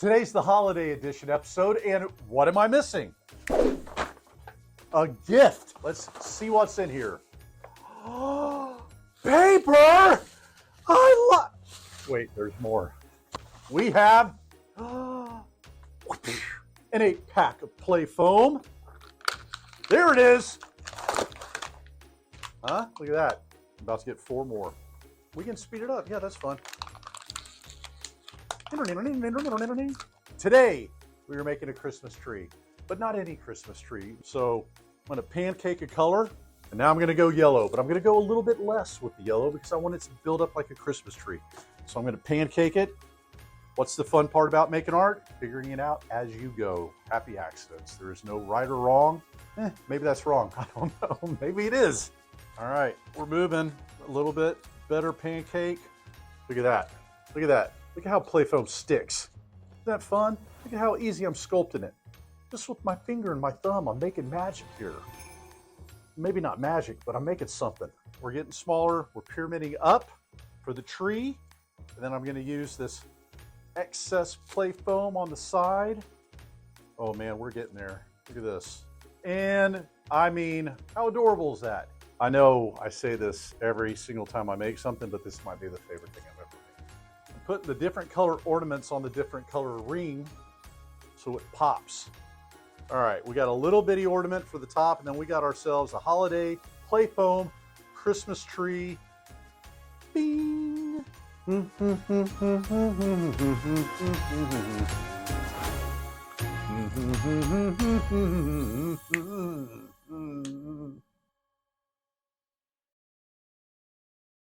Today's the holiday edition episode, and what am I missing? A gift. Let's see what's in here. Paper! Wait, there's more. We have an 8-pack of Playfoam. There it is. Huh? Look at that. I'm about to get 4 more. We can speed it up. Yeah, that's fun. Today, we are making a Christmas tree, but not any Christmas tree. So I'm gonna pancake a color, and now I'm gonna go yellow, but I'm gonna go a little bit less with the yellow because I want it to build up like a Christmas tree. So I'm gonna pancake it. What's the fun part about making art? Figuring it out as you go. Happy accidents. There is no right or wrong. Maybe that's wrong. I don't know. Maybe it is. All right, we're moving a little bit. Better pancake. Look at that. Look at that. Look at how Playfoam sticks. Isn't that fun? Look at how easy I'm sculpting it. Just with my finger and my thumb, I'm making magic here. Maybe not magic, but I'm making something. We're getting smaller. We're pyramiding up for the tree. And then I'm gonna use this excess Playfoam on the side. Oh man, we're getting there. Look at this. And I mean, how adorable is that? I know I say this every single time I make something, but this might be the favorite thing I've ever made. I'm putting the different color ornaments on the different color ring so it pops. All right, we got a little bitty ornament for the top, and then we got ourselves a holiday Playfoam Christmas tree. Bing!